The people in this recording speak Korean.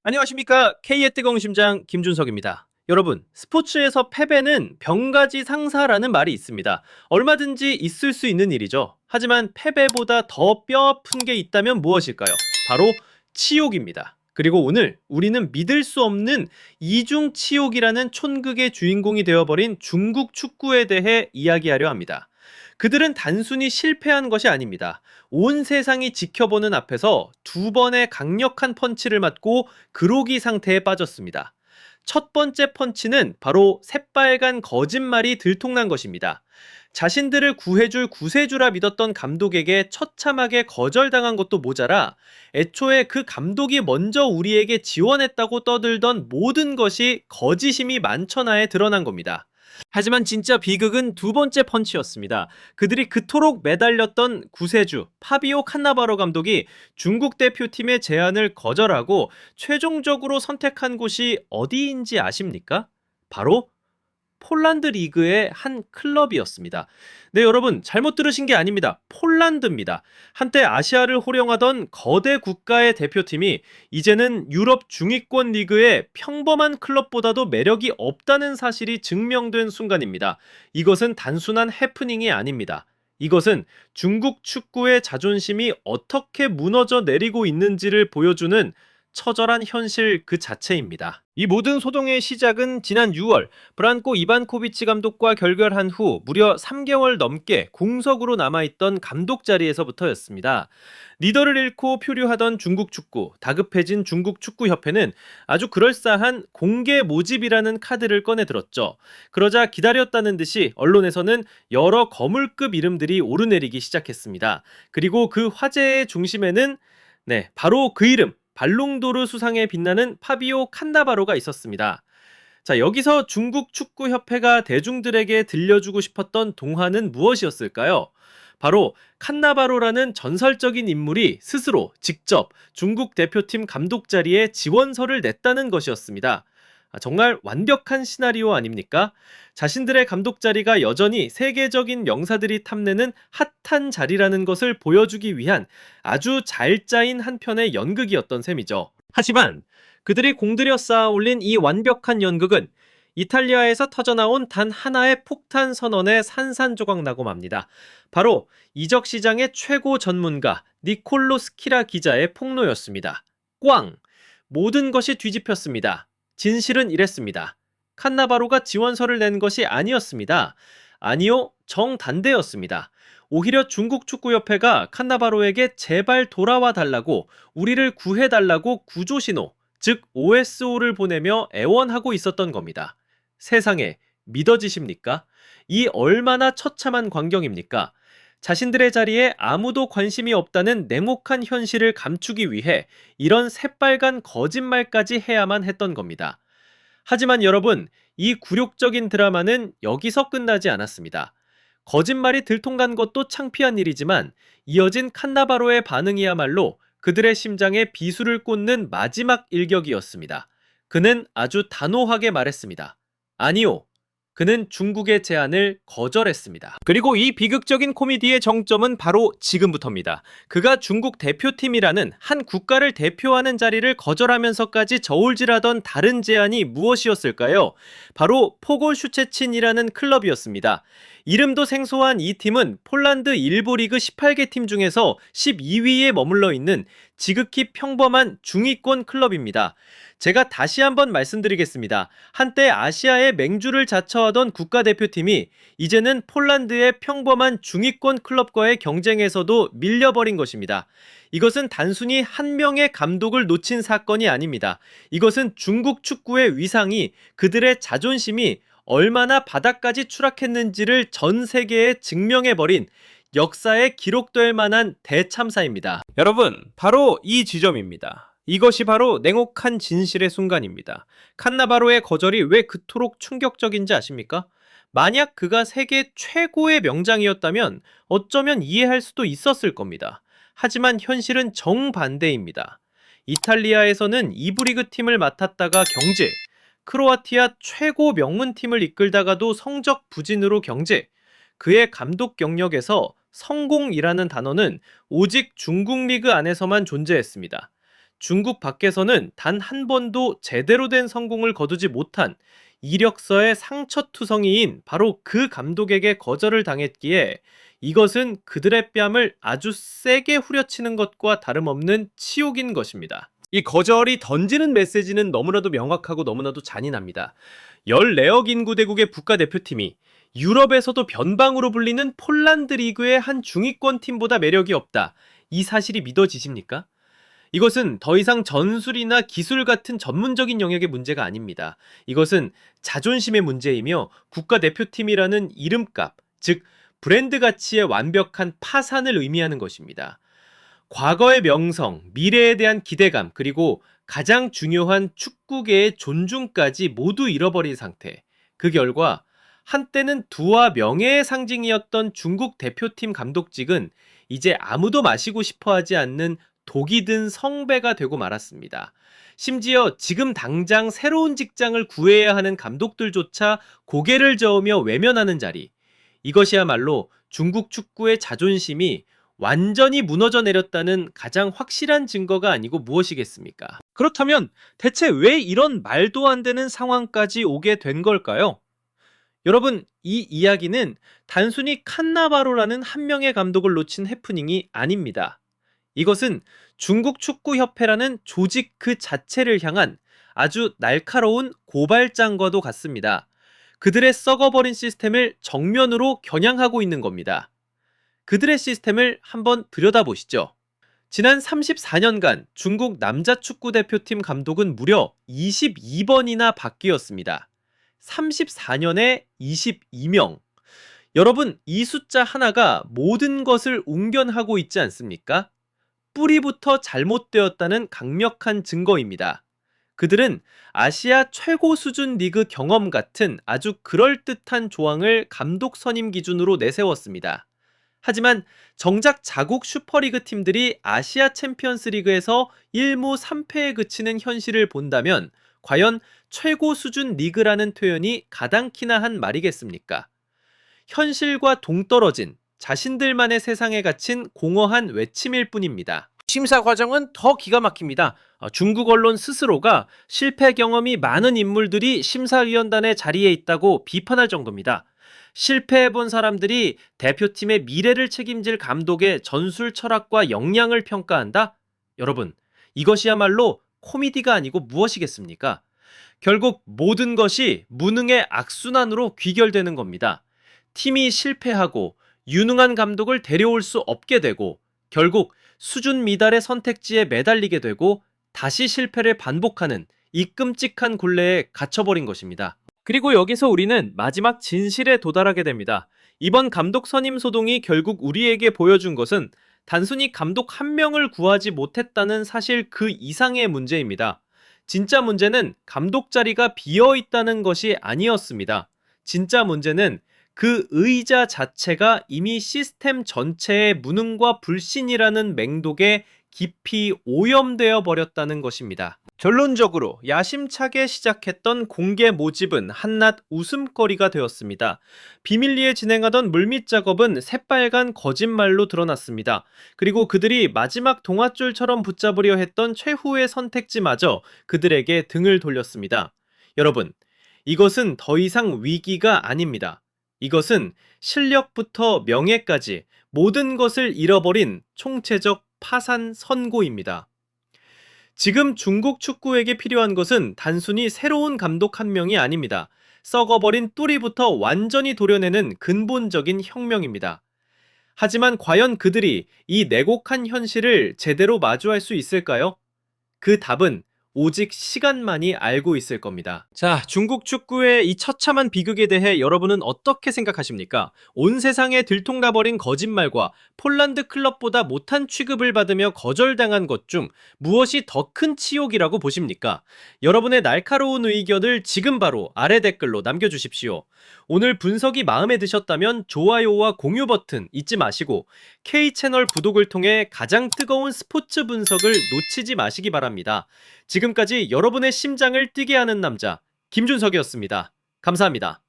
안녕하십니까. K의 뜨거운 심장 김준석입니다. 여러분, 스포츠에서 패배는 병가지 상사라는 말이 있습니다. 얼마든지 있을 수 있는 일이죠. 하지만 패배보다 더 뼈아픈 게 있다면 무엇일까요? 바로 치욕입니다. 그리고 오늘 우리는 믿을 수 없는 이중 치욕이라는 촌극의 주인공이 되어버린 중국 축구에 대해 이야기하려 합니다. 그들은 단순히 실패한 것이 아닙니다. 온 세상이 지켜보는 앞에서 두 번의 강력한 펀치를 맞고 그로기 상태에 빠졌습니다. 첫 번째 펀치는 바로 새빨간 거짓말이 들통난 것입니다. 자신들을 구해줄 구세주라 믿었던 감독에게 처참하게 거절당한 것도 모자라 애초에 그 감독이 먼저 우리에게 지원했다고 떠들던 모든 것이 거짓임이 만천하에 드러난 겁니다. 하지만 진짜 비극은 두 번째 펀치였습니다. 그들이 그토록 매달렸던 구세주 파비오 칸나바로 감독이 중국 대표팀의 제안을 거절하고 최종적으로 선택한 곳이 어디인지 아십니까? 바로 폴란드 리그의 한 클럽이었습니다. 네, 여러분 잘못 들으신 게 아닙니다. 폴란드입니다. 한때 아시아를 호령하던 거대 국가의 대표팀이 이제는 유럽 중위권 리그의 평범한 클럽보다도 매력이 없다는 사실이 증명된 순간입니다. 이것은 단순한 해프닝이 아닙니다. 이것은 중국 축구의 자존심이 어떻게 무너져 내리고 있는지를 보여주는 처절한 현실 그 자체입니다. 이 모든 소동의 시작은 지난 6월 브란코 이반코비치 감독과 결별한 후 무려 3개월 넘게 공석으로 남아있던 감독 자리에서부터였습니다. 리더를 잃고 표류하던 중국 축구, 다급해진 중국 축구협회는 아주 그럴싸한 공개 모집이라는 카드를 꺼내들었죠. 그러자 기다렸다는 듯이 언론에서는 여러 거물급 이름들이 오르내리기 시작했습니다. 그리고 그 화제의 중심에는 바로 그 이름, 발롱도르 수상에 빛나는 파비오 칸나바로가 있었습니다. 자, 여기서 중국 축구협회가 대중들에게 들려주고 싶었던 동화는 무엇이었을까요? 바로 칸나바로라는 전설적인 인물이 스스로 직접 중국 대표팀 감독 자리에 지원서를 냈다는 것이었습니다. 정말 완벽한 시나리오 아닙니까? 자신들의 감독 자리가 여전히 세계적인 명사들이 탐내는 핫한 자리라는 것을 보여주기 위한 아주 잘 짜인 한 편의 연극이었던 셈이죠. 하지만 그들이 공들여 쌓아 올린 이 완벽한 연극은 이탈리아에서 터져나온 단 하나의 폭탄 선언에 산산조각 나고 맙니다. 바로 이적 시장의 최고 전문가 니콜로 스키라 기자의 폭로였습니다. 꽝! 모든 것이 뒤집혔습니다. 진실은 이랬습니다. 칸나바로가 지원서를 낸 것이 아니었습니다. 아니요, 정반대였습니다. 오히려 중국 축구협회가 칸나바로에게 제발 돌아와 달라고, 우리를 구해달라고 구조신호, 즉 OSO를 보내며 애원하고 있었던 겁니다. 세상에 믿어지십니까? 이 얼마나 처참한 광경입니까? 자신들의 자리에 아무도 관심이 없다는 냉혹한 현실을 감추기 위해 이런 새빨간 거짓말까지 해야만 했던 겁니다. 하지만 여러분, 이 굴욕적인 드라마는 여기서 끝나지 않았습니다. 거짓말이 들통난 것도 창피한 일이지만 이어진 칸나바로의 반응이야말로 그들의 심장에 비수를 꽂는 마지막 일격이었습니다. 그는 아주 단호하게 말했습니다. 아니요. 그는 중국의 제안을 거절했습니다. 그리고 이 비극적인 코미디의 정점은 바로 지금부터입니다. 그가 중국 대표팀이라는 한 국가를 대표하는 자리를 거절하면서까지 저울질하던 다른 제안이 무엇이었을까요? 바로 포골 슈체친이라는 클럽이었습니다. 이름도 생소한 이 팀은 폴란드 1부 리그 18개 팀 중에서 12위에 머물러 있는 지극히 평범한 중위권 클럽입니다. 제가 다시 한번 말씀드리겠습니다. 한때 아시아의 맹주를 자처하던 국가대표팀이 이제는 폴란드의 평범한 중위권 클럽과의 경쟁에서도 밀려버린 것입니다. 이것은 단순히 한 명의 감독을 놓친 사건이 아닙니다. 이것은 중국 축구의 위상이, 그들의 자존심이 얼마나 바닥까지 추락했는지를 전 세계에 증명해버린 역사에 기록될 만한 대참사입니다. 여러분, 바로 이 지점입니다. 이것이 바로 냉혹한 진실의 순간입니다. 칸나바로의 거절이 왜 그토록 충격적인지 아십니까? 만약 그가 세계 최고의 명장이었다면 어쩌면 이해할 수도 있었을 겁니다. 하지만 현실은 정반대입니다. 이탈리아에서는 2부 리그 팀을 맡았다가 경질, 크로아티아 최고 명문팀을 이끌다가도 성적 부진으로 경질, 그의 감독 경력에서 성공이라는 단어는 오직 중국 리그 안에서만 존재했습니다. 중국 밖에서는 단 한 번도 제대로 된 성공을 거두지 못한 이력서의 상처투성이인 바로 그 감독에게 거절을 당했기에 이것은 그들의 뺨을 아주 세게 후려치는 것과 다름없는 치욕인 것입니다. 이 거절이 던지는 메시지는 너무나도 명확하고 너무나도 잔인합니다. 14억 인구 대국의 국가대표팀이 유럽에서도 변방으로 불리는 폴란드 리그의 한 중위권 팀보다 매력이 없다. 이 사실이 믿어지십니까? 이것은 더 이상 전술이나 기술 같은 전문적인 영역의 문제가 아닙니다. 이것은 자존심의 문제이며 국가대표팀이라는 이름값, 즉 브랜드 가치의 완벽한 파산을 의미하는 것입니다. 과거의 명성, 미래에 대한 기대감, 그리고 가장 중요한 축구계의 존중까지 모두 잃어버린 상태. 그 결과 한때는 두와 명예의 상징이었던 중국 대표팀 감독직은 이제 아무도 마시고 싶어하지 않는 독이 든 성배가 되고 말았습니다. 심지어 지금 당장 새로운 직장을 구해야 하는 감독들조차 고개를 저으며 외면하는 자리. 이것이야말로 중국 축구의 자존심이 완전히 무너져 내렸다는 가장 확실한 증거가 아니고 무엇이겠습니까? 그렇다면 대체 왜 이런 말도 안 되는 상황까지 오게 된 걸까요? 여러분, 이 이야기는 단순히 칸나바로라는 한 명의 감독을 놓친 해프닝이 아닙니다. 이것은 중국 축구협회라는 조직 그 자체를 향한 아주 날카로운 고발장과도 같습니다. 그들의 썩어버린 시스템을 정면으로 겨냥하고 있는 겁니다. 그들의 시스템을 한번 들여다보시죠. 지난 34년간 중국 남자 축구대표팀 감독은 무려 22번이나 바뀌었습니다. 34년에 22명. 여러분, 이 숫자 하나가 모든 것을 웅변하고 있지 않습니까? 뿌리부터 잘못되었다는 강력한 증거입니다. 그들은 아시아 최고 수준 리그 경험 같은 아주 그럴듯한 조항을 감독 선임 기준으로 내세웠습니다. 하지만 정작 자국 슈퍼리그 팀들이 아시아 챔피언스 리그에서 1무 3패에 그치는 현실을 본다면 과연 최고 수준 리그라는 표현이 가당키나 한 말이겠습니까? 현실과 동떨어진 자신들만의 세상에 갇힌 공허한 외침일 뿐입니다. 심사 과정은 더 기가 막힙니다. 중국 언론 스스로가 실패 경험이 많은 인물들이 심사위원단의 자리에 있다고 비판할 정도입니다. 실패해본 사람들이 대표팀의 미래를 책임질 감독의 전술 철학과 역량을 평가한다? 여러분, 이것이야말로 코미디가 아니고 무엇이겠습니까? 결국 모든 것이 무능의 악순환으로 귀결되는 겁니다. 팀이 실패하고 유능한 감독을 데려올 수 없게 되고 결국 수준 미달의 선택지에 매달리게 되고 다시 실패를 반복하는 이 끔찍한 굴레에 갇혀버린 것입니다. 그리고 여기서 우리는 마지막 진실에 도달하게 됩니다. 이번 감독 선임 소동이 결국 우리에게 보여준 것은 단순히 감독 한 명을 구하지 못했다는 사실 그 이상의 문제입니다. 진짜 문제는 감독 자리가 비어 있다는 것이 아니었습니다. 진짜 문제는 그 의자 자체가 이미 시스템 전체의 무능과 불신이라는 맹독에 깊이 오염되어 버렸다는 것입니다. 결론적으로 야심차게 시작했던 공개 모집은 한낱 웃음거리가 되었습니다. 비밀리에 진행하던 물밑 작업은 새빨간 거짓말로 드러났습니다. 그리고 그들이 마지막 동아줄처럼 붙잡으려 했던 최후의 선택지마저 그들에게 등을 돌렸습니다. 여러분, 이것은 더 이상 위기가 아닙니다. 이것은 실력부터 명예까지 모든 것을 잃어버린 총체적 파산 선고입니다. 지금 중국 축구에게 필요한 것은 단순히 새로운 감독 한 명이 아닙니다. 썩어버린 뿌리부터 완전히 도려내는 근본적인 혁명입니다. 하지만 과연 그들이 이 냉혹한 현실을 제대로 마주할 수 있을까요? 그 답은 오직 시간만이 알고 있을 겁니다. 자, 중국 축구의 이 처참한 비극에 대해 여러분은 어떻게 생각하십니까? 온 세상에 들통나버린 거짓말과 폴란드 클럽보다 못한 취급을 받으며 거절당한 것 중 무엇이 더 큰 치욕이라고 보십니까? 여러분의 날카로운 의견을 지금 바로 아래 댓글로 남겨주십시오. 오늘 분석이 마음에 드셨다면 좋아요와 공유 버튼 잊지 마시고 K채널 구독을 통해 가장 뜨거운 스포츠 분석을 놓치지 마시기 바랍니다. 지금까지 여러분의 심장을 뛰게 하는 남자 김준석이었습니다. 감사합니다.